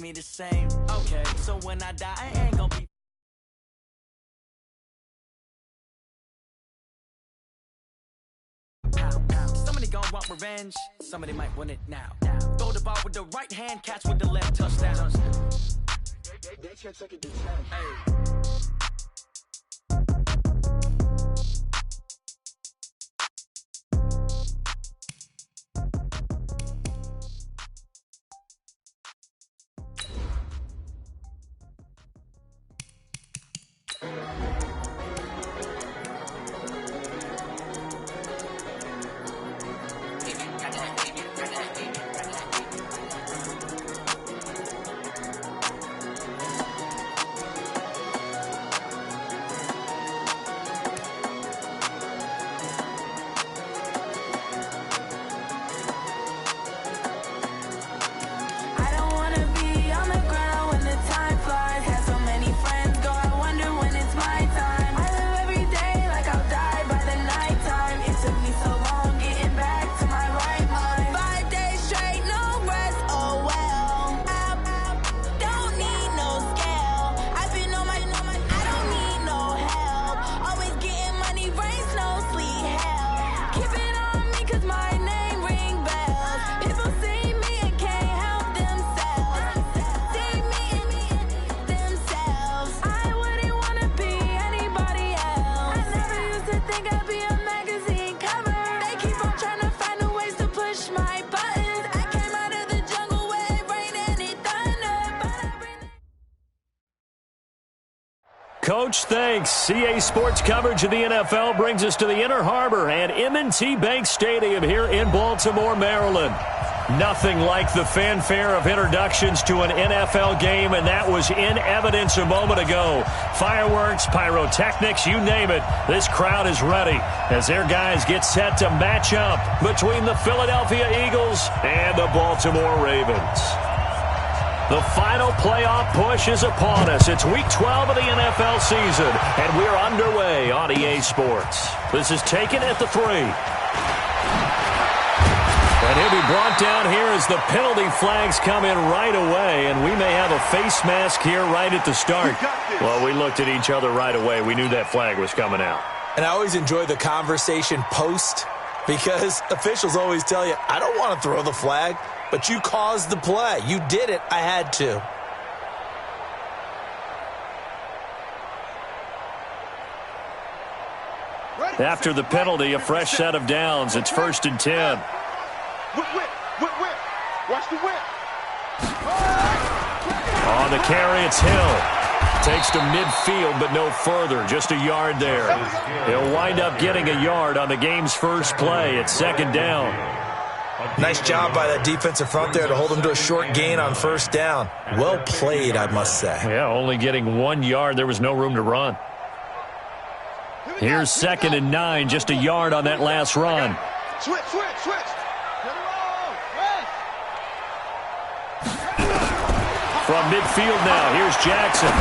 Me the same. Okay, so when I die, I ain't gonna be. Somebody gon' want revenge. Somebody might want it now. Throw the ball with the right hand, catch with the left, touchdown. They can't take it to 10. Hey. Coach, thanks. CA Sports coverage of the NFL brings us to the Inner Harbor and M&T Bank Stadium here in Baltimore, Maryland. Nothing like the fanfare of introductions to an NFL game, and that was in evidence a moment ago. Fireworks, pyrotechnics, you name it. This crowd is ready as their guys get set to match up between the Philadelphia Eagles and the Baltimore Ravens. The final playoff push is upon us. It's Week 12 of the NFL season, and we're underway on EA Sports. This is taken at the 3. And he'll be brought down here as the penalty flags come in right away, and we may have a face mask here right at the start. Well, we looked at each other right away. We knew that flag was coming out. And I always enjoy the conversation post because officials always tell you, I don't want to throw the flag. But you caused the play. You did it. I had to. After the penalty, a fresh set of downs. It's 1st and 10. Watch the whip. On the carry, it's Hill. Takes to midfield, but no further. Just a yard there. He'll wind up getting a yard on the game's first play. It's 2nd down. Nice job by that defensive front there to hold him to a short gain on 1st down. Well played, I must say. Yeah, only getting 1 yard. There was no room to run. Here's 2nd and 9, just a yard on that last run. Switch. From midfield now, here's Jackson.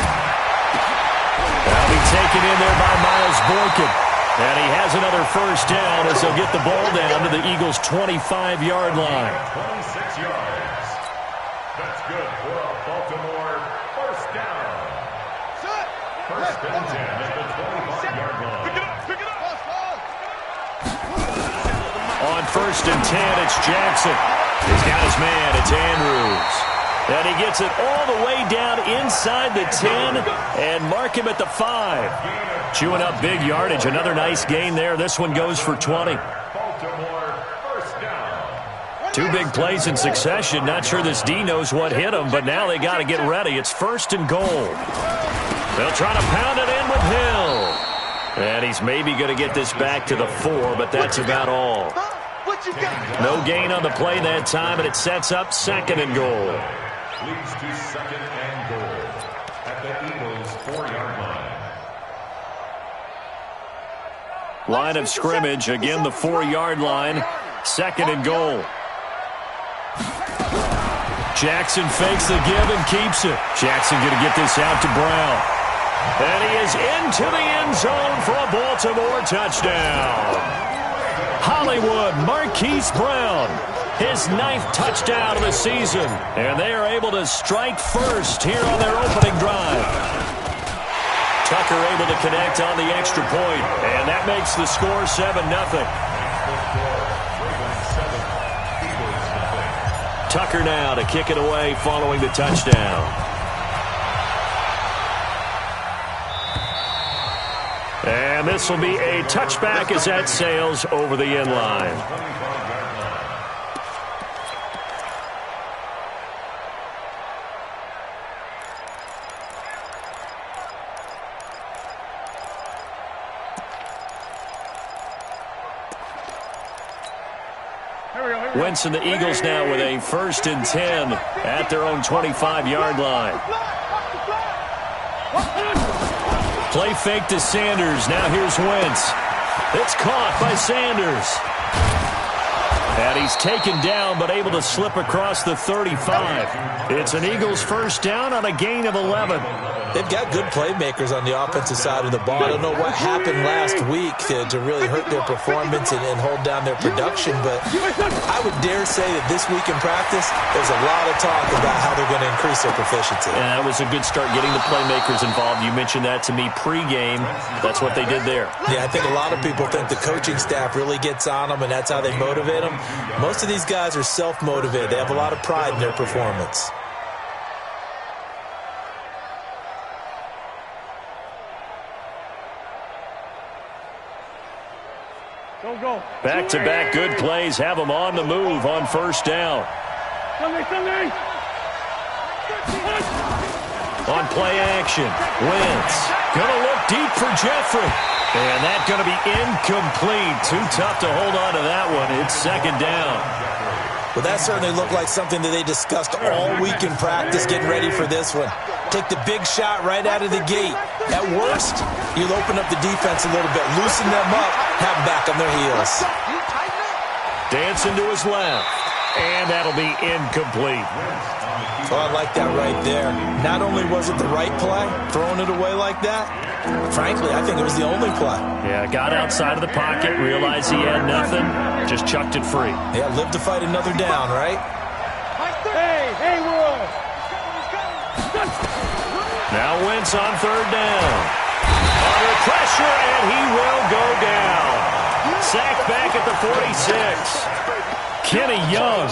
That'll be taken in there by Miles Boykin. And he has another 1st down as they'll get the ball down to the Eagles' 25-yard line. 26 yards. That's good for a Baltimore 1st down. 1st and 10 at the 25-yard line. Pick it up. On 1st and 10, it's Jackson. He's got his man. It's Andrews. And he gets it all the way down inside the 10 and mark him at the 5. Chewing up big yardage. Another nice gain there. This one goes for 20. Baltimore 1st down. 2 big plays in succession. Not sure this D knows what hit him, but now they got to get ready. It's 1st and goal. They'll try to pound it in with Hill. And he's maybe going to get this back to the 4, but that's about all. No gain on the play that time, and it sets up 2nd and goal. Leads to 2nd and goal at the Eagles' 4-yard line. Line of scrimmage, again the 4-yard line, 2nd and goal. Jackson fakes the give and keeps it. Jackson going to get this out to Brown. And he is into the end zone for a Baltimore touchdown. Hollywood Marquise Brown his 9th touchdown of the season. And they are able to strike first here on their opening drive. Tucker able to connect on the extra point, and that makes the score 7-0. Tucker now to kick it away following the touchdown. And this will be a touchback as that sails over the end line. Wentz and the Eagles now with a 1st and 10 at their own 25-yard line. Play fake to Sanders. Now here's Wentz. It's caught by Sanders. And he's taken down but able to slip across the 35. It's an Eagles 1st down on a gain of 11. They've got good playmakers on the offensive side of the ball. I don't know what happened last week to really hurt their performance and hold down their production, but I would dare say that this week in practice, there's a lot of talk about how they're going to increase their proficiency. And that was a good start, getting the playmakers involved. You mentioned that to me pregame. That's what they did there. Yeah, I think a lot of people think the coaching staff really gets on them, and that's how they motivate them. Most of these guys are self-motivated. They have a lot of pride in their performance. Back-to-back good plays have them on the move on 1st down. On play action, Wentz going to look deep for Jeffrey. And that's going to be incomplete. Too tough to hold on to that one. It's 2nd down. Well, that certainly looked like something that they discussed all week in practice, getting ready for this one. Take the big shot right out of the gate. At worst, you'll open up the defense a little bit, loosen them up, have them back on their heels. Dancing to his left, and that'll be incomplete. Oh, I like that right there. Not only was it the right play, throwing it away like that, frankly, I think it was the only play. Yeah, got outside of the pocket, realized he had nothing, just chucked it free. Yeah, live to fight another down, right? Hey, Will! Now Wentz on 3rd down. Under pressure, and he will go down. Sacked back at the 46. Kenny Young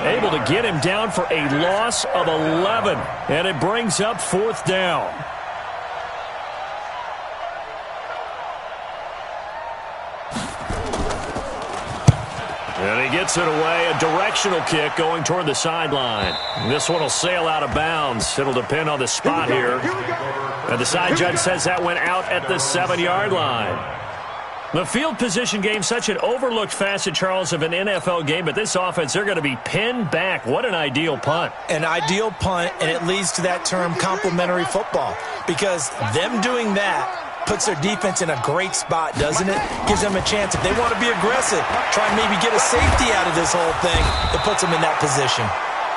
able to get him down for a loss of 11. And it brings up 4th down. And he gets it away, a directional kick going toward the sideline. This one will sail out of bounds. It'll depend on the spot here. And the side judge says that went out at the 7-yard line. The field position game, such an overlooked facet, Charles, of an NFL game, but this offense, they're going to be pinned back. What an ideal punt. An ideal punt, and it leads to that term complementary football, because them doing that puts their defense in a great spot, doesn't it? Gives them a chance. If they want to be aggressive, try and maybe get a safety out of this whole thing, it puts them in that position.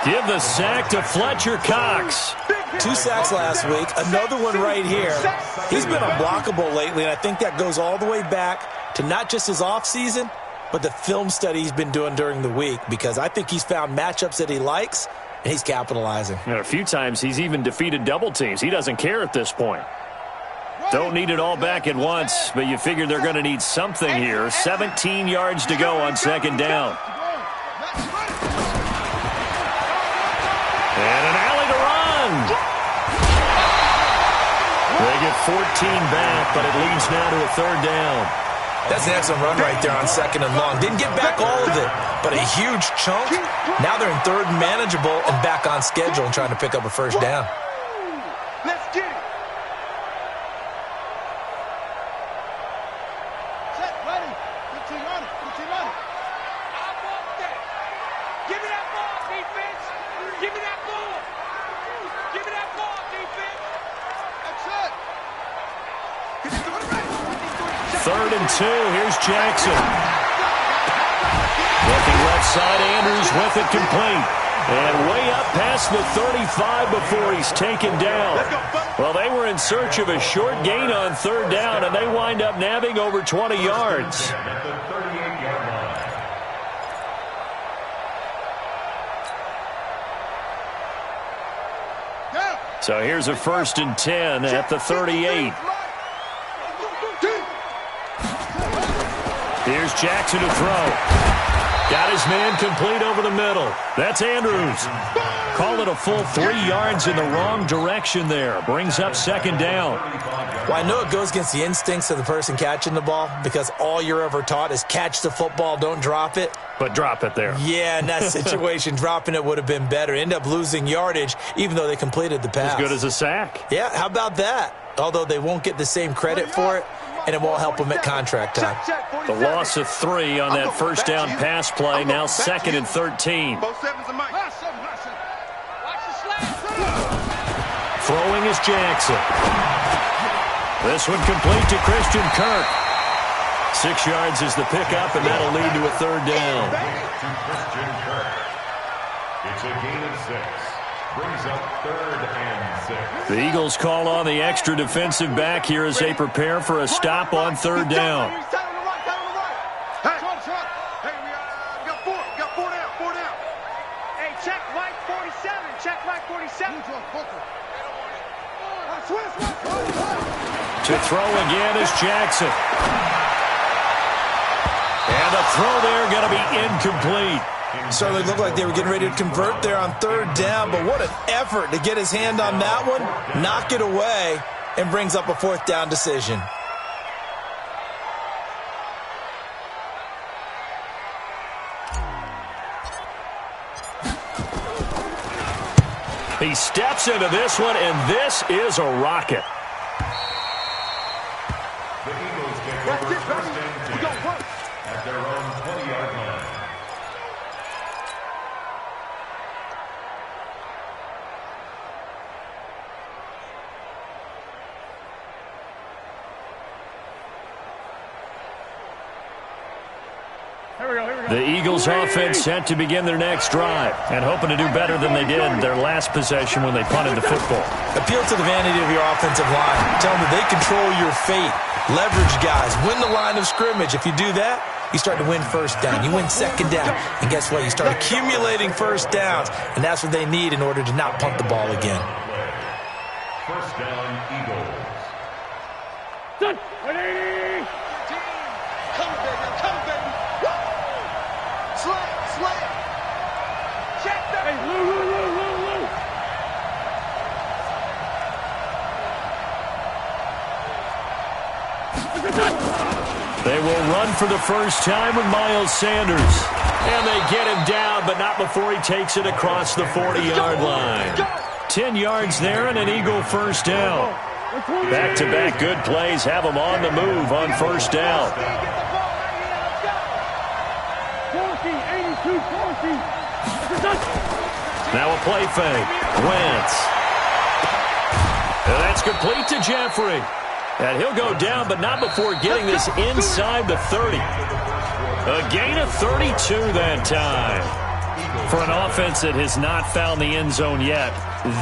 Give the sack to Fletcher Cox. 2 sacks last week, another one right here. He's been unblockable lately, and I think that goes all the way back to not just his offseason, but the film study he's been doing during the week, because I think he's found matchups that he likes, and he's capitalizing. And a few times he's even defeated double teams. He doesn't care at this point. Don't need it all back at once, but you figure they're going to need something here. 17 yards to go on 2nd down. And an alley to run. They get 14 back, but it leads now to a 3rd down. That's an excellent run right there on 2nd and long. Didn't get back all of it, but a huge chunk. Now they're in 3rd and manageable and back on schedule and trying to pick up a 1st down. Let's get it. Set, ready. Good team on it. Good team on it. I want that. Give me that ball, defense. Give me that ball. Give me that ball, defense. That's it. 3rd and 2. Here's Jackson. Looking left side, Andrews with it complete. And way up past the 35 before he's taken down. Well, they were in search of a short gain on 3rd down, and they wind up nabbing over 20 yards. So here's a 1st and 10 at the 38. Here's Jackson to throw. Got his man complete over the middle. That's Andrews. Call it a full 3 yards in the wrong direction there. Brings up 2nd down. Well, I know it goes against the instincts of the person catching the ball because all you're ever taught is catch the football, don't drop it. But drop it there. Yeah, in that situation, dropping it would have been better. End up losing yardage, even though they completed the pass. As good as a sack. Yeah, how about that? Although they won't get the same credit for it, and it won't help them at contract time. The loss of 3 on that 1st down pass play. Now 2nd and 13. Throwing is Jackson. This one complete to Christian Kirk. 6 yards is the pickup, and that'll lead to a 3rd down. It's a gain of 6. Brings up 3rd and 6. The Eagles call on the extra defensive back here as they prepare for a stop on 3rd down. Hey, we got 4 down. Hey, check Mike 47. To throw again is Jackson. And a throw there going to be incomplete. Certainly looked like they were getting ready to convert there on 3rd down, but what an effort to get his hand on that one, knock it away, and brings up a 4th down decision. He steps into this one, and this is a rocket. The Eagles take over 1st and 10 at their own 20-yard line. The Eagles offense set to begin their next drive and hoping to do better than they did their last possession when they punted the football. Appeal to the vanity of your offensive line. Tell them that they control your fate. Leverage guys. Win the line of scrimmage. If you do that, you start to win 1st down. You win 2nd down. And guess what? You start accumulating 1st downs. And that's what they need in order to not punt the ball again. 1st down, Eagles. Done. 180. Come, baby. Slam. Check that. Hey, Lou. They will run for the first time with Miles Sanders. And they get him down, but not before he takes it across the 40-yard line. 10 yards there and an Eagle 1st down. Back-to-back good plays have them on the move on 1st down. Now a play fake. Wentz. And that's complete to Jeffrey. And he'll go down, but not before getting this inside the 30. A gain of 32 that time. For an offense that has not found the end zone yet,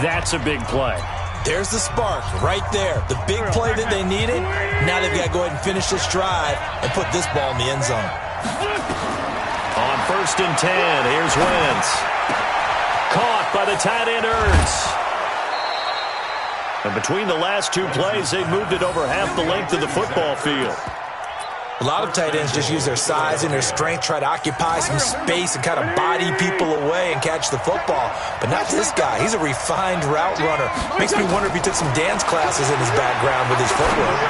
that's a big play. There's the spark right there. The big play that they needed. Now they've got to go ahead and finish this drive and put this ball in the end zone. On 1st and 10, here's Wentz. Caught by the tight end Ertz. And between the last 2 plays, they've moved it over half the length of the football field. A lot of tight ends just use their size and their strength, try to occupy some space and kind of body people away and catch the football. But not this guy. He's a refined route runner. Makes me wonder if he took some dance classes in his background with his footwork.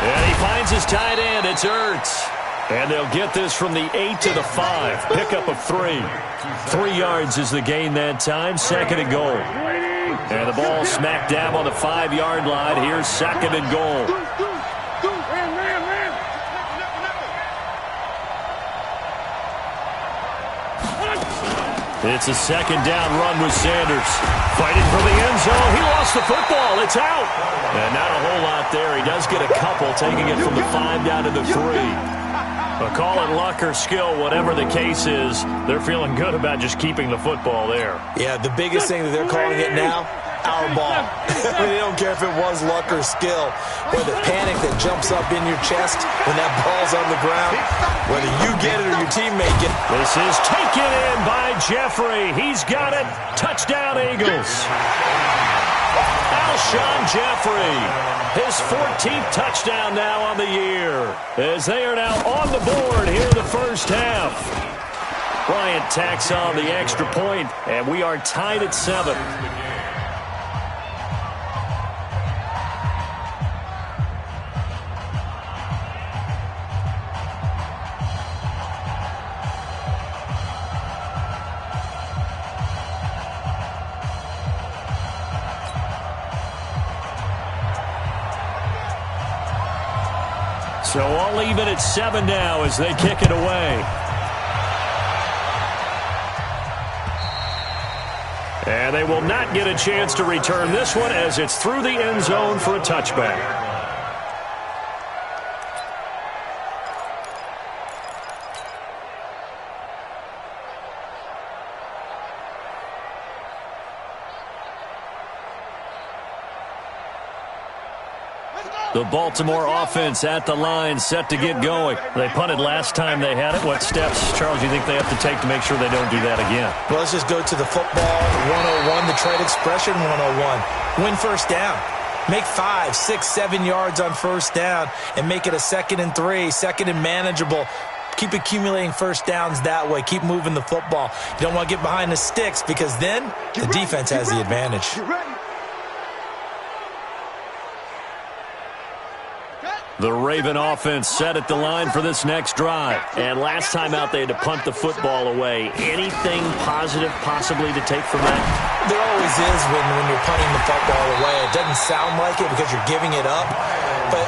And he finds his tight end. It's Ertz. And they'll get this from the 8 to the 5. Pickup of 3. 3 yards is the gain that time. 2nd and goal. And the ball smack dab on the 5-yard line. Here's 2nd and goal. It's a 2nd down run with Sanders. Fighting for the end zone. He lost the football. It's out. And not a whole lot there. He does get a couple, taking it from the 5 down to the 3. But call it luck or skill, whatever the case is, they're feeling good about just keeping the football there. Yeah, the biggest thing that they're calling it now, our ball. They don't care if it was luck or skill. Or the panic that jumps up in your chest when that ball's on the ground, whether you get it or your team make it. This is taken in by Jeffrey. He's got it. Touchdown, Eagles. Alshon Jeffrey. His 14th touchdown now on the year, as they are now on the board here in the first half. Bryant tacks on the extra point, and we are tied at 7. So all even at 7 now as they kick it away. And they will not get a chance to return this one as it's through the end zone for a touchback. The Baltimore offense at the line, set to get going. They punted last time they had it. What steps, Charles, do you think they have to take to make sure they don't do that again? Well, let's just go to the football 101, the trade expression 101. Win first down. Make 5, 6, 7 yards on first down and make it a 2nd and 3, 2nd and manageable. Keep accumulating first downs that way. Keep moving the football. You don't want to get behind the sticks because then the defense has the advantage. The Raven offense set at the line for this next drive. And last time out, they had to punt the football away. Anything positive possibly to take from that? There always is when you're punting the football away. It doesn't sound like it because you're giving it up, but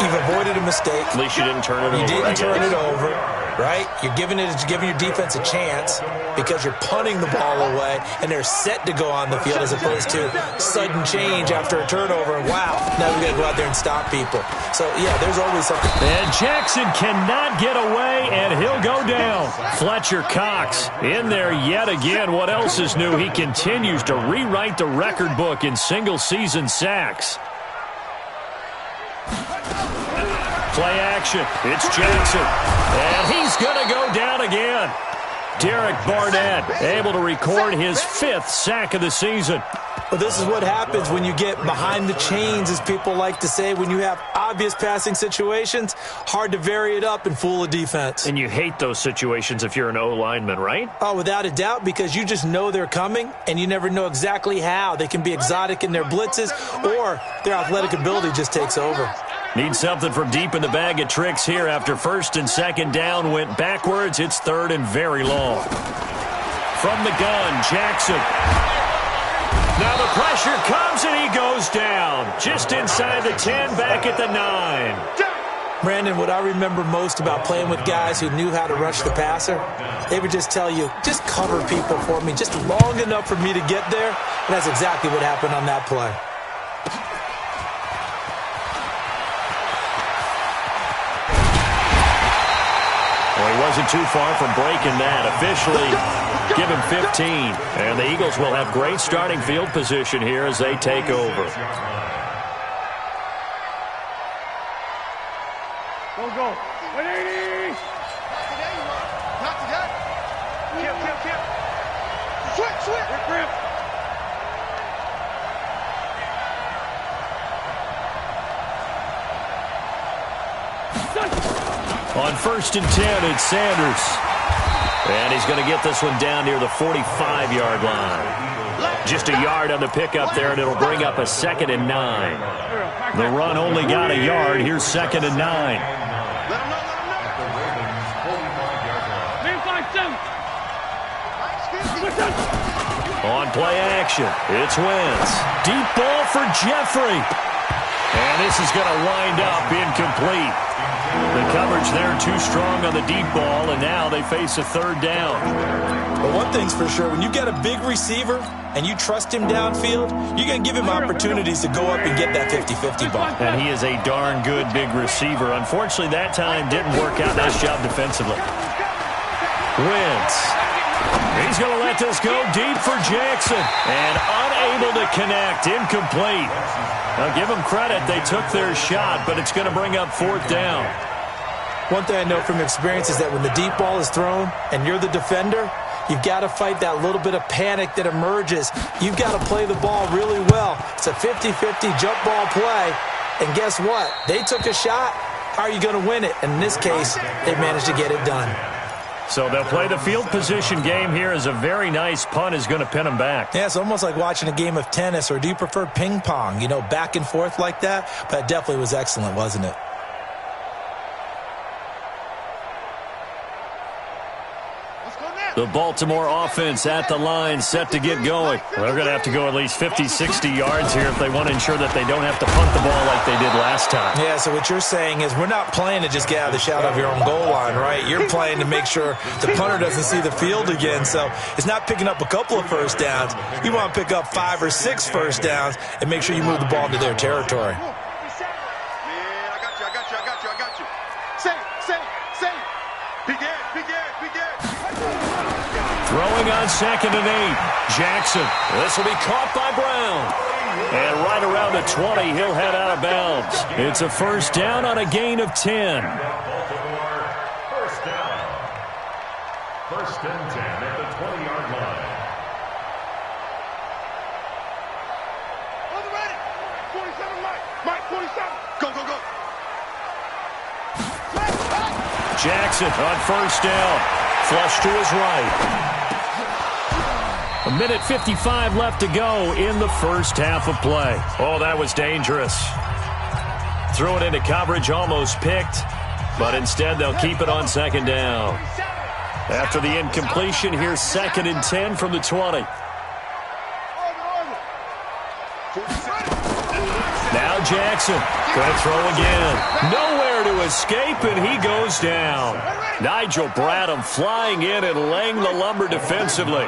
you've avoided a mistake. At least you didn't turn it over. You didn't turn it over, right? You're giving your defense a chance because you're punting the ball away, and they're set to go on the field as opposed to sudden change after a turnover. And wow, now we got to go out there and stop people. So, yeah, there's always something. And Jackson cannot get away, and he'll go down. Fletcher Cox in there yet again. What else is new? He continues to rewrite the record book in single-season sacks. Play action. It's Jackson. And he's going to go down again. Derek Barnett able to record his 5th sack of the season. Well, this is what happens when you get behind the chains, as people like to say. When you have obvious passing situations, hard to vary it up and fool a defense. And you hate those situations if you're an O-lineman, right? Oh, without a doubt, because you just know they're coming, and you never know exactly how. They can be exotic in their blitzes, or their athletic ability just takes over. Need something from deep in the bag of tricks here after 1st and 2nd down went backwards. It's 3rd and very long. From the gun, Jackson. Now the pressure comes and he goes down. Just inside the 10, back at the 9. Brandon, what I remember most about playing with guys who knew how to rush the passer, they would just tell you, just cover people for me, just long enough for me to get there. And that's exactly what happened on that play. Well, he wasn't too far from breaking that. Officially, give him 15. And the Eagles will have great starting field position here as they take over. Go. 180. Not today. Kill. Switch. Grip. On 1st and 10, it's Sanders. And he's going to get this one down near the 45-yard line. Just a yard on the pickup there, and it'll bring up a 2nd and 9. The run only got a yard. Here's 2nd and 9. On play action, it's Wentz. Deep ball for Jeffrey. And this is going to wind up incomplete. The coverage there too strong on the deep ball, and now they face a 3rd down. Well, one thing's for sure, when you get a big receiver and you trust him downfield, you're going to give him opportunities to go up and get that 50-50 ball. And he is a darn good big receiver. Unfortunately, that time didn't work out. Nice job defensively. Wentz. He's going to let this go deep for Jackson. And unable to connect. Incomplete. Now, give them credit. They took their shot, but it's going to bring up 4th down. One thing I know from experience is that when the deep ball is thrown and you're the defender, You've got to fight that little bit of panic that emerges. You've got to play the ball really well. It's a 50-50 jump ball play. And guess what? They took a shot. How are you going to win it? And in this case, they managed to get it done. So they'll play the field position game here as a very nice punt is going to pin them back. Yeah, it's almost like watching a game of tennis, or do you prefer ping pong? You know, back and forth like that? But it definitely was excellent, wasn't it? The Baltimore offense at the line, set to get going. Well, they're going to have to go at least 50, 60 yards here if they want to ensure that they don't have to punt the ball like they did last time. Yeah, so what you're saying is we're not playing to just get out of the shadow of your own goal line, right? You're playing to make sure the punter doesn't see the field again. So it's not picking up a couple of first downs. You want to pick up 5 or 6 first downs and make sure you move the ball into their territory. I got you. Say. Begin. Throwing on 2nd and 8. Jackson. This will be caught by Brown. And right around the 20, he'll head out of bounds. It's a first down on a gain of 10. Baltimore, first down. 1st and 10 at the 20-yard line. On the ready. 47, Mike, 47. Go. Jackson on first down. Flush to his right. A minute 55 left to go in the first half of play. Oh, that was dangerous. Threw it into coverage, almost picked, but instead they'll keep it on 2nd down. After the incompletion, here's 2nd and 10 from the 20. Now Jackson going to throw again. Nowhere to escape, and he goes down. Nigel Bradham flying in and laying the lumber defensively.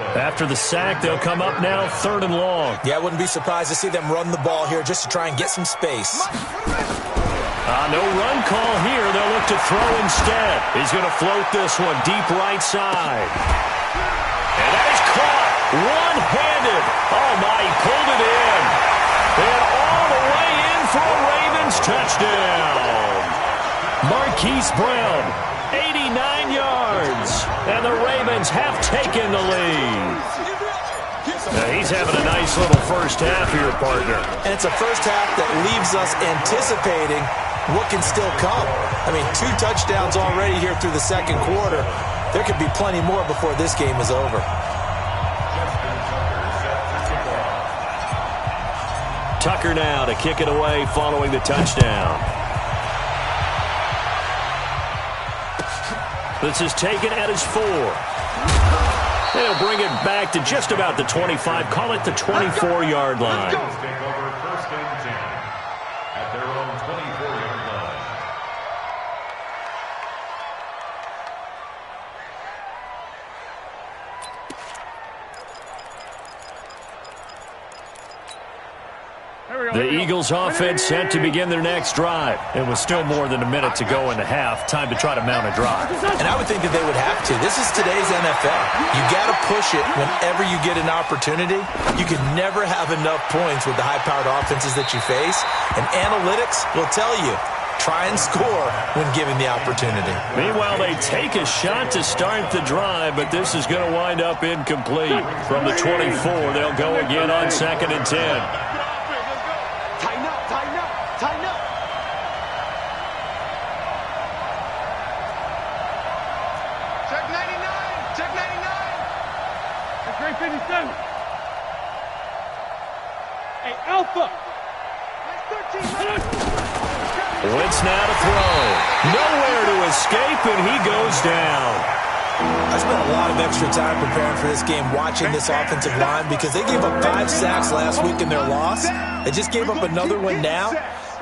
After the sack, they'll come up now 3rd and long. Yeah, I wouldn't be surprised to see them run the ball here just to try and get some space. No run call here. They'll look to throw instead. He's going to float this one deep right side. And that is caught one-handed. Oh, my, he pulled it in. And all the way in for a Ravens touchdown. Marquise Brown, 89 yards. And the Ravens have taken the lead. Now he's having a nice little first half here, partner. And it's a first half that leaves us anticipating what can still come. I mean, 2 touchdowns already here through the 2nd quarter. There could be plenty more before this game is over. Tucker now to kick it away following the touchdown. This is taken at his 4. They'll bring it back to just about the 25. Call it the 24-yard line. Take over 1st and 10 at their own 24-yard line. The Eagles offense set to begin their next drive. It was still more than a minute to go in the half. Time to try to mount a drive. And I would think that they would have to. This is today's NFL. You got to push it whenever you get an opportunity. You can never have enough points with the high-powered offenses that you face. And analytics will tell you, try and score when given the opportunity. Meanwhile, they take a shot to start the drive, but this is going to wind up incomplete. From the 24, they'll go again on 2nd and 10. Tighten up. Check 99. That's grade 57. Hey, Alpha. Wentz now to throw. Nowhere to escape, and he goes down. I spent a lot of extra time preparing for this game watching this offensive line because they gave up 5 sacks last week in their loss. They just gave up another one now.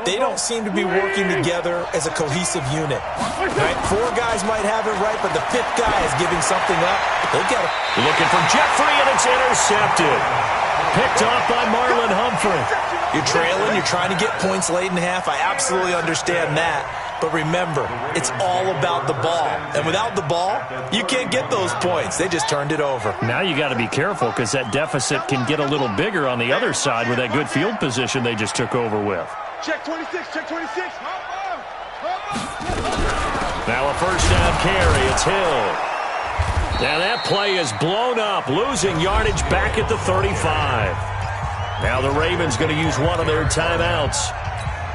They don't seem to be working together as a cohesive unit. Right? 4 guys might have it right, but the 5th guy is giving something up. They've got to... Looking for Jeffrey, and it's intercepted. Picked off by Marlon Humphrey. You're trailing. You're trying to get points late in half. I absolutely understand that. But remember, it's all about the ball. And without the ball, you can't get those points. They just turned it over. Now you got to be careful because that deficit can get a little bigger on the other side with that good field position they just took over with. Check 26. Now a first down carry. It's Hill. Now that play is blown up, losing yardage back at the 35. Now the Ravens going to use one of their timeouts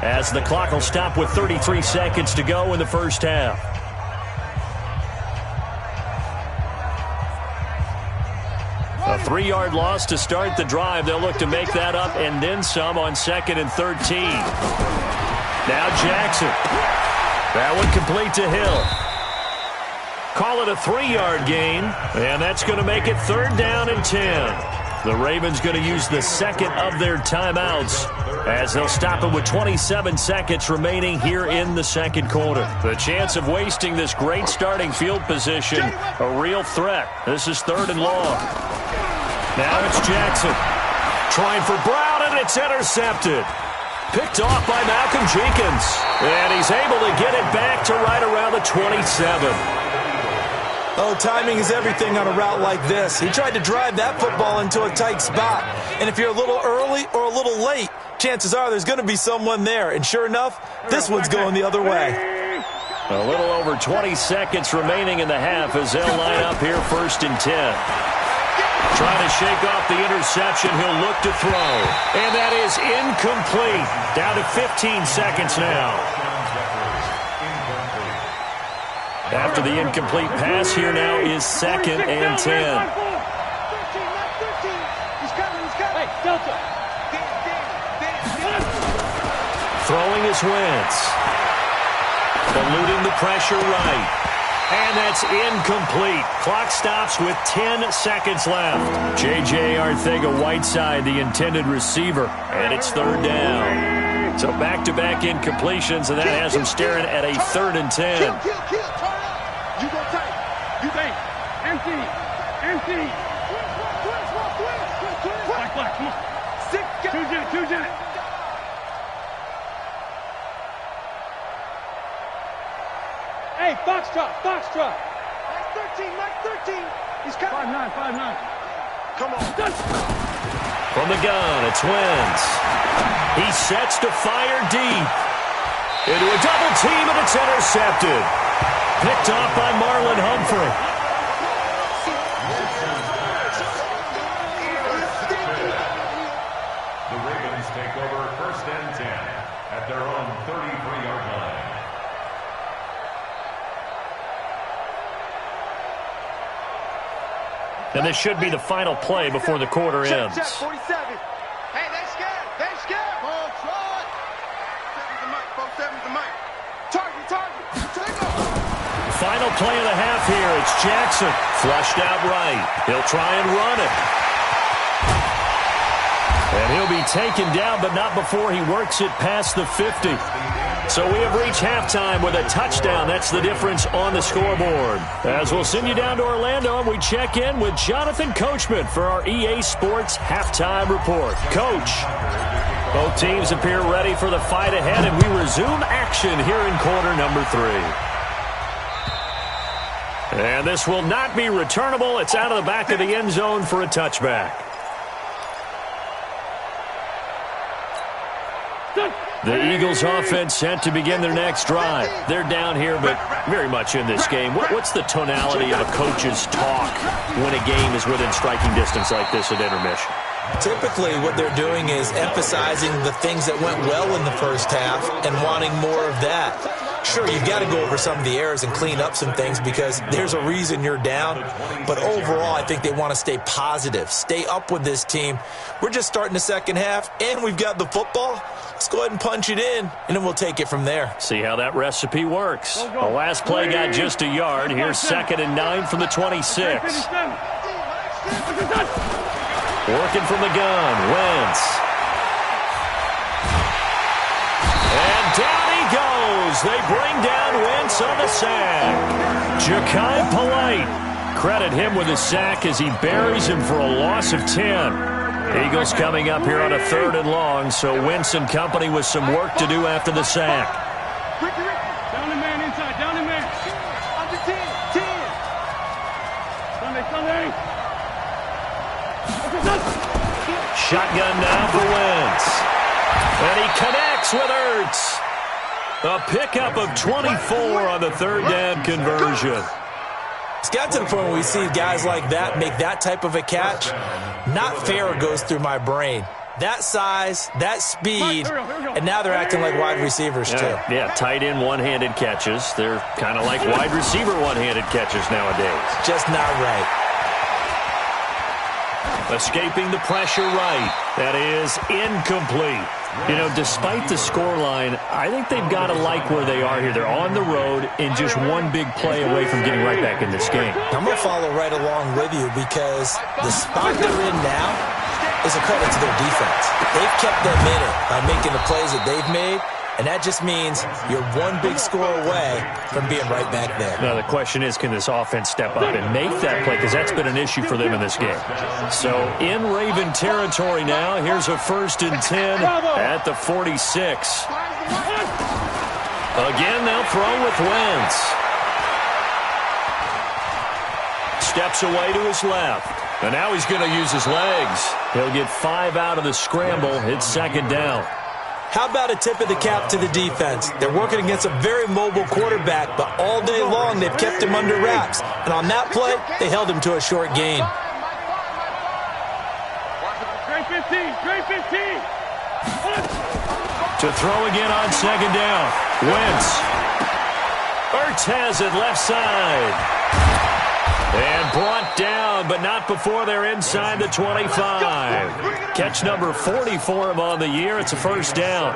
as the clock will stop with 33 seconds to go in the first half. A 3-yard loss to start the drive. They'll look to make that up and then some on 2nd and 13. Now Jackson. That one complete to Hill. Call it a 3-yard gain, and that's going to make it 3rd down and 10. The Ravens going to use the second of their timeouts as they'll stop it with 27 seconds remaining here in the second quarter. The chance of wasting this great starting field position, a real threat. This is 3rd and long. Now it's Jackson. Trying for Brown, and it's intercepted. Picked off by Malcolm Jenkins. And he's able to get it back to right around the 27. Oh, timing is everything on a route like this. He tried to drive that football into a tight spot. And if you're a little early or a little late, chances are there's going to be someone there. And sure enough, this one's going the other way. A little over 20 seconds remaining in the half as they'll line up here 1st and 10. Trying to shake off the interception. He'll look to throw. And that is incomplete. Down to 15 seconds now. After the incomplete pass, here now is 2nd and 10. Throwing is Wentz. Eluding the pressure right. And that's incomplete. Clock stops with 10 seconds left. J.J. Arcega-Whiteside, the intended receiver, and it's 3rd down. So back-to-back incompletions, and that has him staring at a 3rd and 10. You go tight. You think. Empty. Black, come on. 2 jet. Hey, Foxtrot. Mike 13. He's coming. 5'9". Come on. From the gun, it's Wentz. He sets to fire deep. Into a double team, and it's intercepted. Picked off by Marlon Humphrey. The Ravens take over 1st and 10 at their own 33-yard line. And this should be the final play before the quarter ends. Check, 47. Hey, they scared. Ball trot. 7's the mic, folks. 7's the mic. Target. Take off. Final play of the half here. It's Jackson. Flushed out right. He'll try and run it. And he'll be taken down, but not before he works it past the 50. So we have reached halftime with a touchdown. That's the difference on the scoreboard. As we'll send you down to Orlando, and we check in with Jonathan Coachman for our EA Sports Halftime Report. Coach, both teams appear ready for the fight ahead, and we resume action here in quarter number 3. And this will not be returnable. It's out of the back of the end zone for a touchback. The Eagles offense set to begin their next drive. They're down here, but very much in this game. What's the tonality of a coach's talk when a game is within striking distance like this at intermission? Typically, what they're doing is emphasizing the things that went well in the first half and wanting more of that. Sure, you've got to go over some of the errors and clean up some things because there's a reason you're down. But overall, I think they want to stay positive, stay up with this team. We're just starting the second half, and we've got the football. Let's go ahead and punch it in, and then we'll take it from there. See how that recipe works. The last play got just a yard. Here's 2nd and 9 from the 26. Working from the gun, Wentz. And down he goes. They bring down Wentz on the sack. Ja'Kai Polite. Credit him with a sack as he buries him for a loss of 10. Eagles coming up here on a 3rd and long, so Wentz and company with some work to do after the sack. Down the man inside, down the man. Under 10. Sunday. Shotgun now for Wentz. And he connects with Ertz. A pickup of 24 on the 3rd down conversion. It's got to the point where we see guys like that make that type of a catch. Not fair goes through my brain. That size, that speed, and now they're acting like wide receivers too. Yeah, tight end one-handed catches. They're kind of like wide receiver one-handed catches nowadays. Just not right. Escaping the pressure right. That is incomplete. You know, despite the scoreline, I think they've got to like where they are here. They're on the road and just one big play away from getting right back in this game. I'm going to follow right along with you because the spot they're in now is a credit to their defense. They've kept them in it by making the plays that they've made, and that just means you're one big score away from being right back there. Now, the question is, can this offense step up and make that play? Because that's been an issue for them in this game. So, in Raven territory now, here's a 1st and 10 at the 46. Again, they'll throw with Wentz. Steps away to his left. And now he's going to use his legs. He'll get 5 out of the scramble. It's 2nd down. How about a tip of the cap to the defense? They're working against a very mobile quarterback, but all day long they've kept him under wraps. And on that play, they held him to a short gain. Great 15, great 15. To throw again on 2nd down. Wentz. Ertz has it left side. And brought down, but not before they're inside the 25. Catch number 40 for him on the year. It's a 1st down.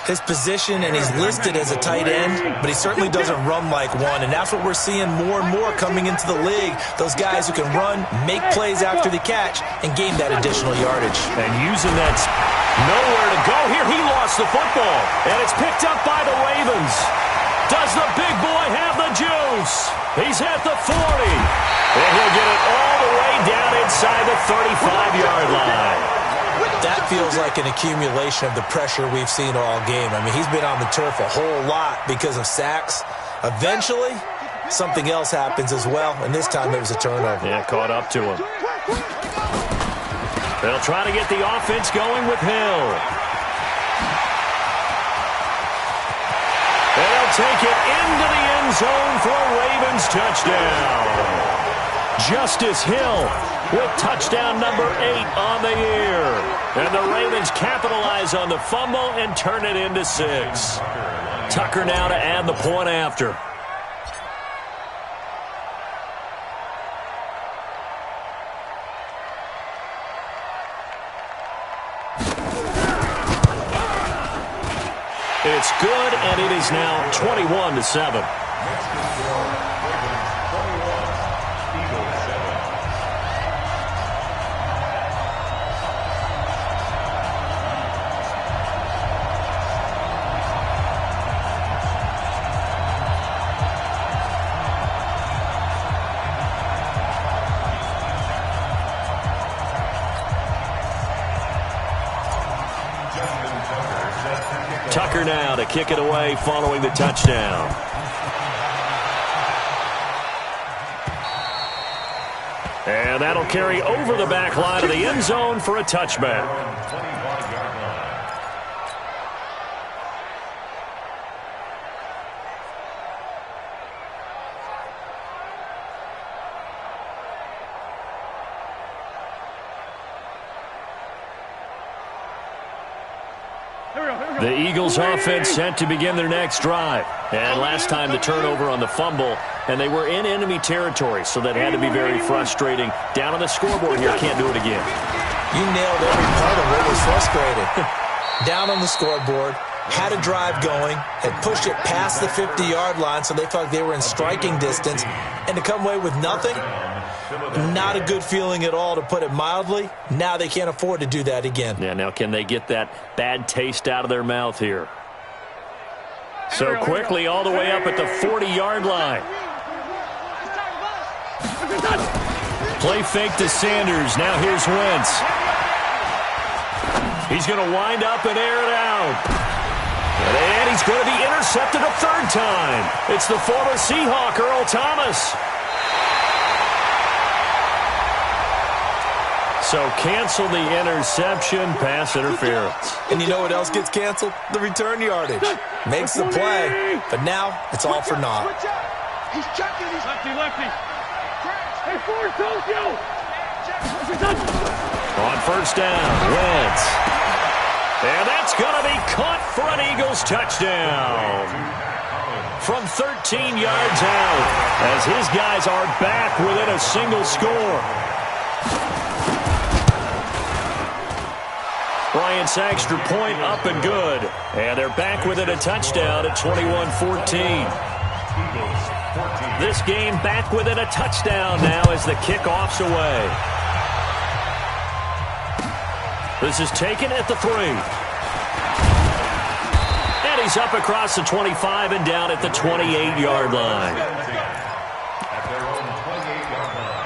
His position, and he's listed as a tight end, but he certainly doesn't run like one, and that's what we're seeing more and more coming into the league. Those guys who can run, make plays after the catch, and gain that additional yardage. And using that nowhere to go here. He lost the football, and it's picked up by the Ravens. Does the big boy have the juice? He's at the 40. And he'll get it all the way down inside the 35-yard line. That feels like an accumulation of the pressure we've seen all game. I mean, he's been on the turf a whole lot because of sacks. Eventually, something else happens as well, and this time it was a turnover. Yeah, caught up to him. They'll try to get the offense going with Hill. They'll take it into the end zone for a Ravens touchdown. Justice Hill with touchdown number 8 on the year. And the Ravens capitalize on the fumble and turn it into 6. Tucker now to add the point after. It's good, and it is now 21-7. Tucker now to kick it away following the touchdown. And that'll carry over the back line of the end zone for a touchback. The Eagles offense set to begin their next drive. And last time the turnover on the fumble, and they were in enemy territory, so that had to be very frustrating. Down on the scoreboard here, can't do it again. You nailed every part of what was frustrated. Down on the scoreboard, had a drive going, had pushed it past the 50-yard line, so they felt they were in striking distance, and to come away with nothing, not a good feeling at all, to put it mildly. Now they can't afford to do that again. Yeah, now can they get that bad taste out of their mouth here? So quickly all the way up at the 40-yard line. Play fake to Sanders. Now here's Wentz. He's going to wind up and air it out. And he's going to be intercepted a 3rd time. It's the former Seahawk, Earl Thomas. So cancel the interception, pass interference. And you know what else gets canceled? The return yardage. Makes the play, but now it's all for naught. He's checking. He's lefty. Hey, Ford, Tokyo! On first down, Wentz. And that's going to be caught for an Eagles touchdown. From 13 yards out, as his guys are back within a single score. Bryant's extra point up and good. And they're back within a touchdown at 21-14. This game back within a touchdown now as the kickoff's away. This is taken at the 3. And he's up across the 25 and down at the 28-yard line. At their own 28-yard line.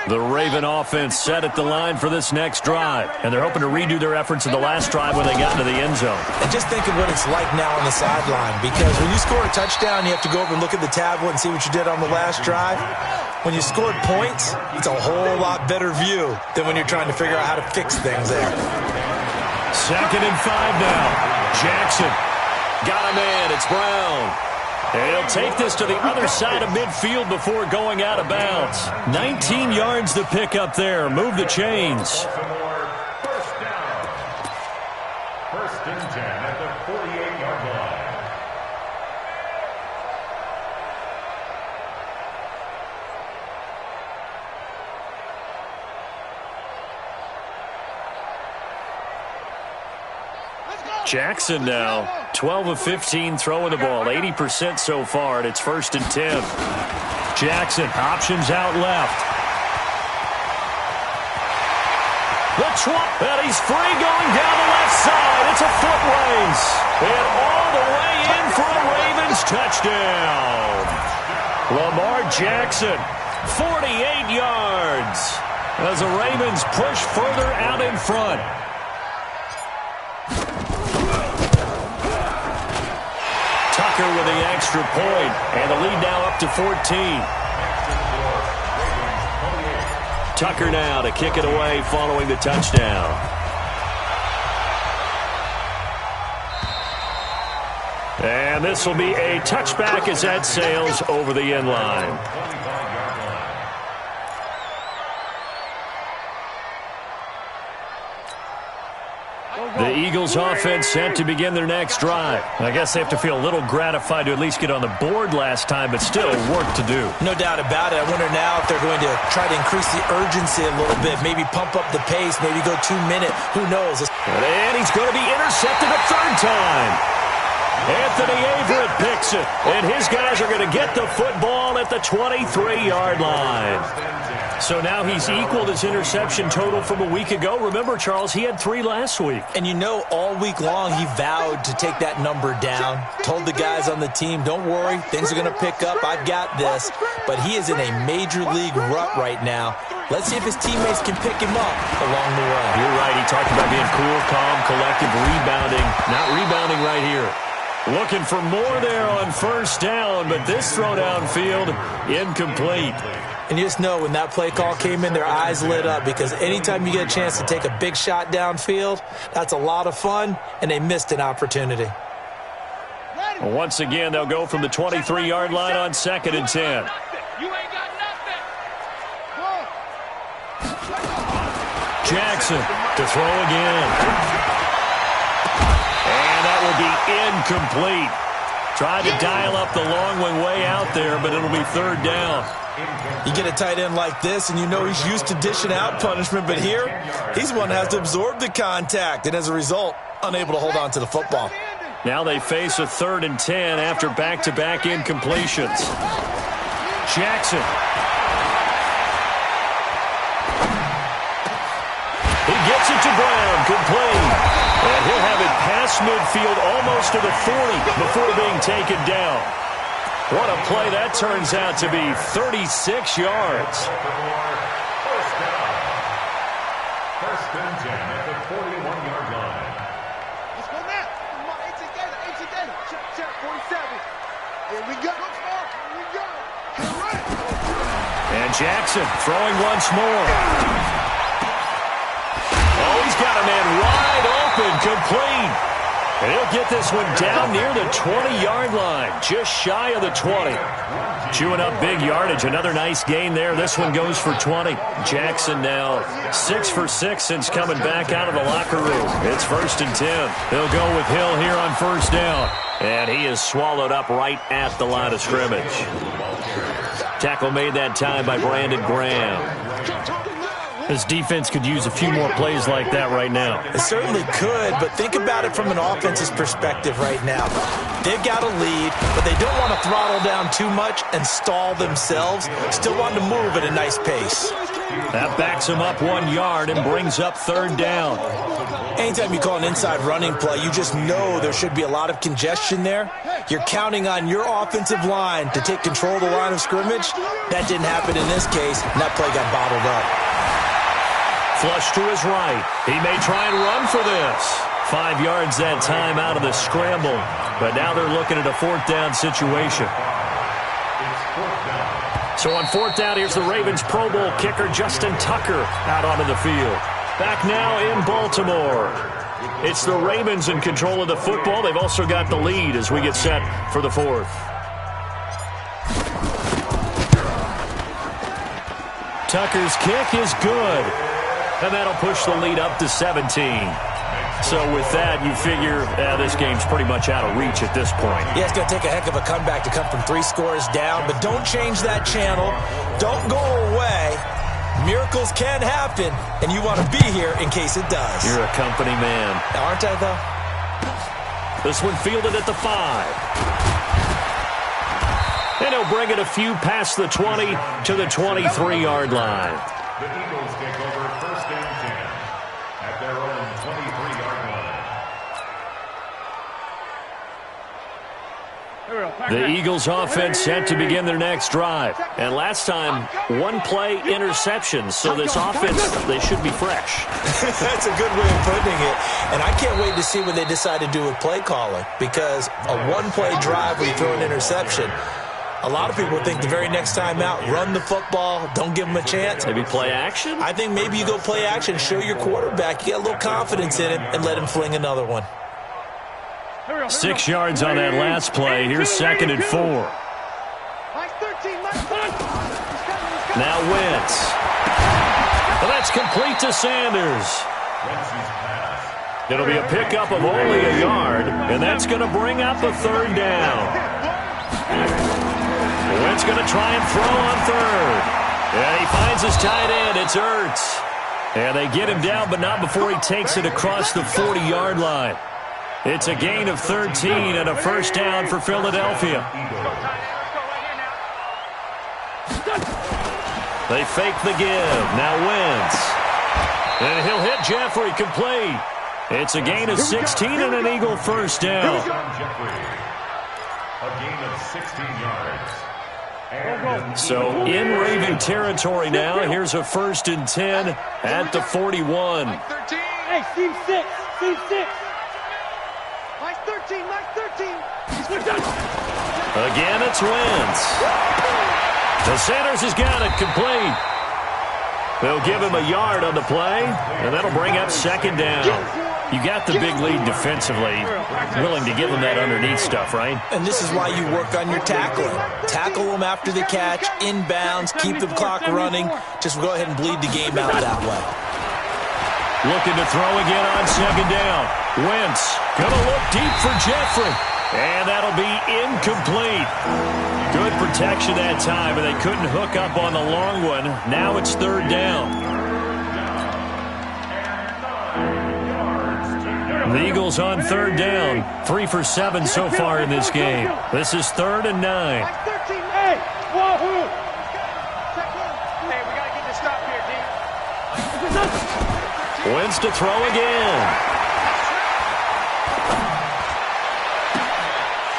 The Raven offense set at the line for this next drive, and they're hoping to redo their efforts in the last drive when they got into the end zone. And just think of what it's like now on the sideline, because when you score a touchdown, you have to go over and look at the tablet and see what you did on the last drive. When you scored points, it's a whole lot better view than when you're trying to figure out how to fix things there. 2nd and 5 now. Jackson got a man. It's Brown. And he'll take this to the other side of midfield before going out of bounds. 19 yards to pick up there. Move the chains. First down. 1st and 10 at the 48-yard line. Jackson now, 12 of 15 throwing the ball, 80% so far, and it's 1st and 10. Jackson options out left. The trot, and he's free going down the left side. It's a foot race, and all the way in for a Ravens touchdown. Lamar Jackson, 48 yards, as the Ravens push further out in front. Tucker with the extra point, and the lead now up to 14. Tucker now to kick it away following the touchdown. And this will be a touchback as that sails over the end line. The Eagles offense set to begin their next drive. I guess they have to feel a little gratified to at least get on the board last time, but still work to do. No doubt about it. I wonder now if they're going to try to increase the urgency a little bit, maybe pump up the pace, maybe go 2-minute. Who knows? And he's going to be intercepted a 3rd time. Anthony Averett picks it, and his guys are going to get the football at the 23-yard line. So now he's equaled his interception total from a week ago. Remember, Charles, he had 3 last week. And you know, all week long he vowed to take that number down. Told the guys on the team, don't worry, things are going to pick up. I've got this. But he is in a major league rut right now. Let's see if his teammates can pick him up along the way. You're right. He talked about being cool, calm, collective, rebounding. Not rebounding right here. Looking for more there on 1st down, but this throw downfield, incomplete. And you just know when that play call came in, their eyes lit up, because anytime you get a chance to take a big shot downfield, that's a lot of fun, and they missed an opportunity. Once again, they'll go from the 23-yard line on 2nd and 10. You ain't got nothing. Jackson to throw again. And that will be incomplete. Tried to dial up the long one way out there, but it'll be 3rd down. You get a tight end like this, and you know he's used to dishing out punishment, but here, he's the one that has to absorb the contact, and as a result, unable to hold on to the football. Now they face a 3rd and 10 after back-to-back incompletions. Jackson. He gets it to Brown, complete. And he'll have it past midfield almost to the 40 before being taken down. What a play that turns out to be, 36 yards. First down. 1st and 10 at the 41-yard line. Let's go now. Come on, 18 data. Check, 47. Here we go. Here we go. And Jackson throwing once more. Oh, he's got a man wide open, complete. And he'll get this one down near the 20-yard line, just shy of the 20. Chewing up big yardage. Another nice gain there. This one goes for 20. Jackson now 6 for 6 since coming back out of the locker room. It's 1st and 10. They'll go with Hill here on 1st down. And he is swallowed up right at the line of scrimmage. Tackle made that time by Brandon Graham. This defense could use a few more plays like that right now. It certainly could, but think about it from an offense's perspective right now. They've got a lead, but they don't want to throttle down too much and stall themselves. Still want to move at a nice pace. That backs him up 1 yard and brings up 3rd down. Anytime you call an inside running play, you just know there should be a lot of congestion there. You're counting on your offensive line to take control of the line of scrimmage. That didn't happen in this case, and that play got bottled up. Flush to his right. He may try and run for this. 5 yards that time out of the scramble. But now they're looking at a 4th down situation. So on 4th down, here's the Ravens Pro Bowl kicker Justin Tucker out onto the field. Back now in Baltimore. It's the Ravens in control of the football. They've also got the lead as we get set for the 4th. Tucker's kick is good. And that'll push the lead up to 17. So with that, you figure this game's pretty much out of reach at this point. Yeah, it's going to take a heck of a comeback to come from 3 scores down, but don't change that channel. Don't go away. Miracles can happen, and you want to be here in case it does. You're a company man. Aren't I, though? This one fielded at the 5. And he'll bring it a few past the 20 to the 23-yard line. The Eagles take over 1st and 10 at their own 23-yard line. The Eagles offense set to begin their next drive. And last time, 1-play interception. So this offense, they should be fresh. That's a good way of putting it. And I can't wait to see what they decide to do with play calling. Because a 1-play drive where you throw an interception, a lot of people think the very next time out, run the football, don't give them a chance. Maybe play action? I think maybe you go play action, show your quarterback, you get a little confidence in him, and let him fling another one. 6 yards on that last play. Here's 2nd and 4. Now Wentz. Well, that's complete to Sanders. It'll be a pickup of only a yard, and that's going to bring up a 3rd down. Wentz going to try and throw on 3rd. And he finds his tight end. It's Ertz. And they get him down, but not before he takes it across the 40-yard line. It's a gain of 13 and a 1st down for Philadelphia. They fake the give. Now Wentz. And he'll hit Jeffrey complete. It's a gain of 16 and an Eagle 1st down. A gain of 16 yards. So in Raven territory now. Here's a 1st and 10 at the 41. Hey, Steve 6. Steve 6. Mike 13. Mike 13. Again, it's Wentz. The Sanders has got it complete. They'll give him a yard on the play, and that'll bring up 2nd down. You got the big lead defensively. Willing to give them that underneath stuff, right? And this is why you work on your tackling. Tackle them after the catch, inbounds, keep the clock running. Just go ahead and bleed the game out that way. Looking to throw again on 2nd down. Wentz going to look deep for Jeffrey. And that'll be incomplete. Good protection that time, and they couldn't hook up on the long one. Now it's 3rd down. The Eagles on 3rd down. 3 for 7 so far in this game. This is 3rd and 9. Hey, wahoo! Hey, we got to get this stop here, D. Wentz to throw again.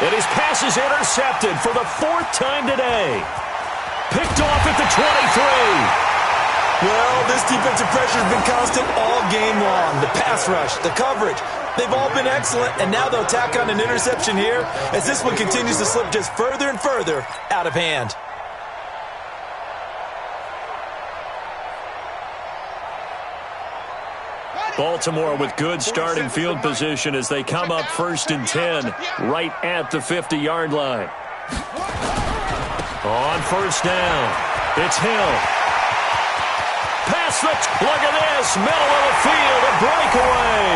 And his pass is intercepted for the 4th time today. Picked off at the 23. Well, this defensive pressure has been constant all game long. The pass rush, the coverage, they've all been excellent, and now they'll tack on an interception here as this one continues to slip just further and further out of hand. Baltimore with good starting field position as they come up 1st and 10 right at the 50-yard line. On 1st down, it's Hill. Pass the look at this, middle of the field, a breakaway.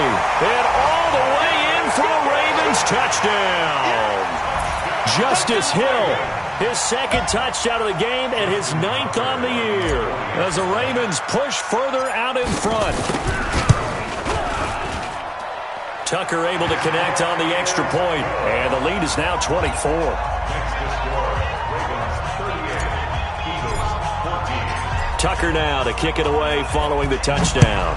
And all the way in for a Ravens touchdown. Justice Hill, his 2nd touchdown of the game and his 9th on the year as the Ravens push further out in front. Tucker able to connect on the extra point, and the lead is now 24. Tucker now to kick it away following the touchdown.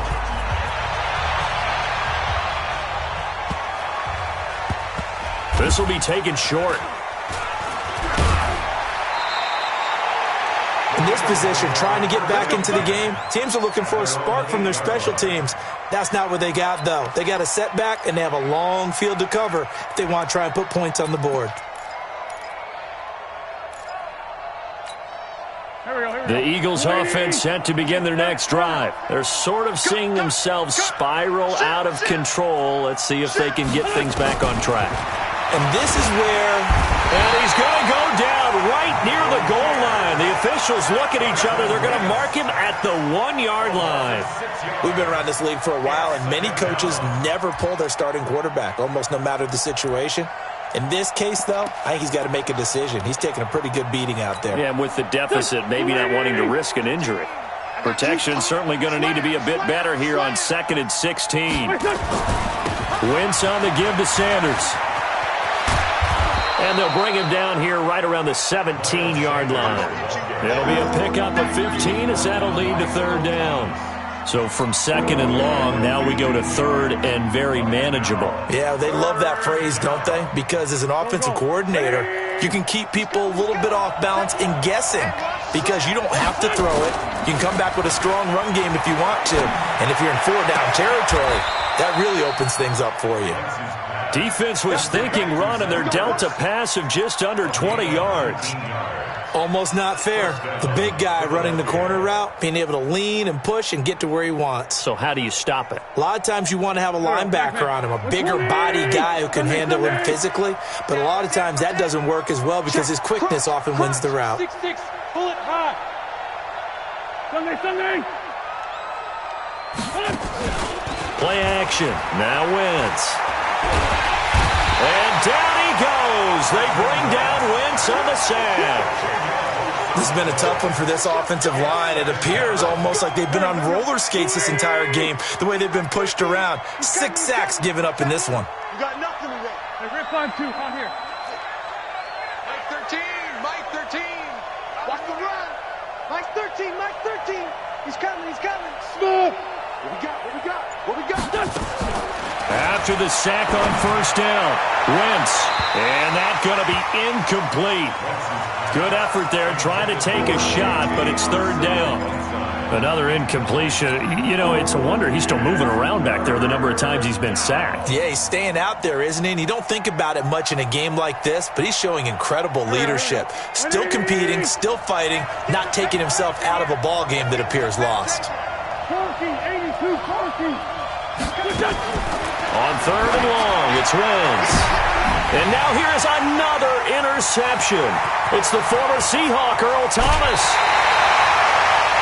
This will be taken short. In this position, trying to get back into the game, teams are looking for a spark from their special teams. That's not what they got, though. They got a setback, and they have a long field to cover if they want to try and put points on the board. The Eagles offense set to begin their next drive. They're sort of seeing themselves spiral out of control. Let's see if they can get things back on track. And this is where... And he's going to go down right near the goal line. The officials look at each other. They're going to mark him at the 1-yard line. We've been around this league for a while, and many coaches never pull their starting quarterback, almost no matter the situation. In this case, though, I think he's got to make a decision. He's taking a pretty good beating out there. Yeah, and with the deficit, maybe not wanting to risk an injury. Protection certainly going to need to be a bit better here on 2nd and 16. Wentz on the give to Sanders. And they'll bring him down here right around the 17-yard line. It'll be a pickup of 15 as that'll lead to 3rd down. So from 2nd and long, now we go to 3rd and very manageable. Yeah, they love that phrase, don't they? Because as an offensive coordinator, you can keep people a little bit off balance and guessing because you don't have to throw it. You can come back with a strong run game if you want to. And if you're in 4-down territory, that really opens things up for you. Defense was thinking run, and they're dealt a pass of just under 20 yards. Almost not fair. The big guy running the corner route, being able to lean and push and get to where he wants. So how do you stop it? A lot of times you want to have a linebacker on him, a bigger body guy who can handle him physically. But a lot of times that doesn't work as well because his quickness often wins the route. 6-6, pull it high. Sunday. Play action. Now Wentz. And down he goes. They bring down Wentz on the sack. This has been a tough one for this offensive line. It appears almost like they've been on roller skates this entire game, the way they've been pushed around. 6 sacks given up in this one. You got nothing today. Hey, Rip 5-2, out here. Mike 13. Watch the run. Mike 13. He's coming. Smooth. What we got? After the sack on 1st down, Wentz. And that's going to be incomplete. Good effort there trying to take a shot, but it's 3rd down. Another incompletion. You know, it's a wonder he's still moving around back there the number of times he's been sacked. Yeah, he's staying out there, isn't he? And you don't think about it much in a game like this, but he's showing incredible leadership. Still competing, still fighting, not taking himself out of a ball game that appears lost. 82, On 3rd and long, it's Wentz. And now here is another interception. It's the former Seahawk, Earl Thomas.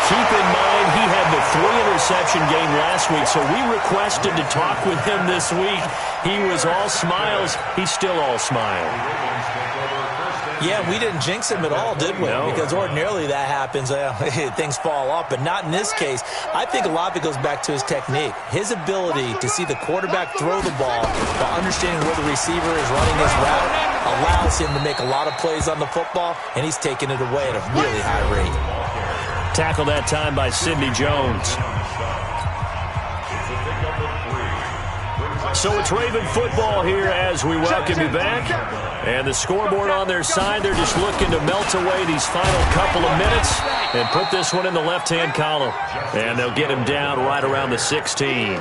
Keep in mind, he had the 3-interception game last week, so we requested to talk with him this week. He was all smiles. He's still all smile. Yeah, we didn't jinx him at all, did we? No. Because ordinarily that happens. Things fall off, but not in this case. I think a lot of it goes back to his technique. His ability to see the quarterback throw the ball while understanding where the receiver is running his route allows him to make a lot of plays on the football, and he's taking it away at a really high rate. Tackle that time by Sidney Jones. So it's Raven football here as we welcome you back. And the scoreboard on their side, they're just looking to melt away these final couple of minutes and put this one in the left-hand column. And they'll get him down right around the 16.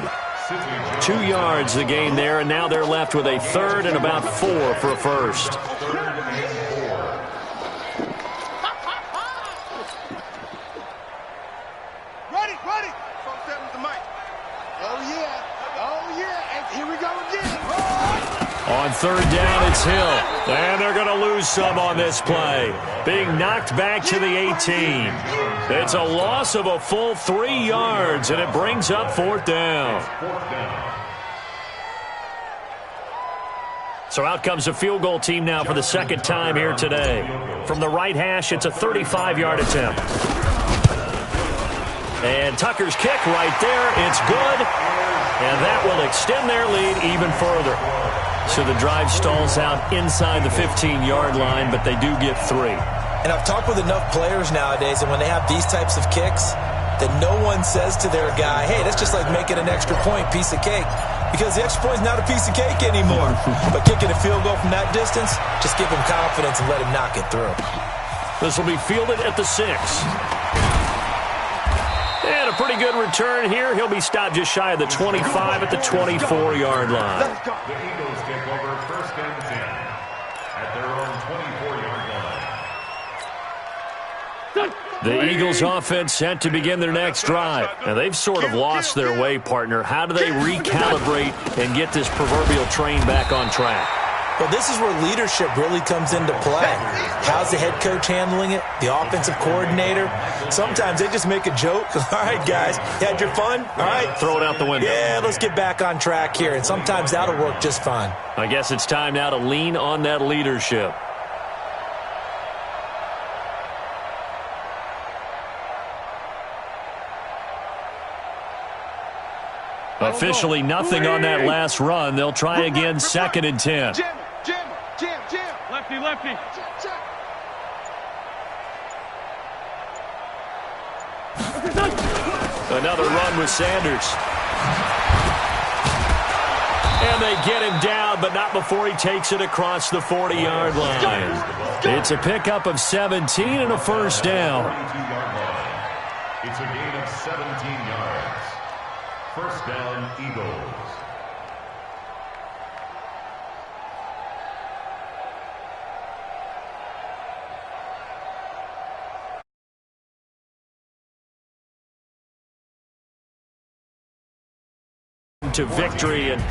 2 yards the gain there, and now they're left with a 3rd and about 4 for a first. Ready. Folks, that was the mic. Oh, yeah. third down, it's Hill. And they're going to lose some on this play. Being knocked back to the 18. It's a loss of a full 3 yards, and it brings up fourth down. So out comes a field goal team now for the second time here today. From the right hash, it's a 35-yard attempt. And Tucker's kick right there. It's good. And that will extend their lead even further. So the drive stalls out inside the 15-yard line, but they do get 3. And I've talked with enough players nowadays, and when they have these types of kicks, that no one says to their guy, hey, that's just like making an extra point, piece of cake. Because the extra point is not a piece of cake anymore. But kicking a field goal from that distance, just give him confidence and let him knock it through. This will be fielded at the 6. And a pretty good return here. He'll be stopped just shy of the 25 at the 24-yard line. The Eagles take over first and 10 at their own 24-yard line. The Eagles offense set to begin their next drive. Now, they've sort of lost their way, partner. How do they recalibrate and get this proverbial train back on track? Well, this is where leadership really comes into play. How's the head coach handling it? The offensive coordinator? Sometimes they just make a joke. All right, guys, you had your fun? All right. Throw it out the window. Yeah, let's get back on track here. And sometimes that'll work just fine. I guess it's time now to lean on that leadership. Officially nothing on that last run. They'll try again, second and 10. Jim. Lefty. Another run with Sanders. And they get him down, but not before he takes it across the 40-yard line. It's a pickup of 17 and a first down. It's a gain of 17 yards. First down, Eagles. To victory, and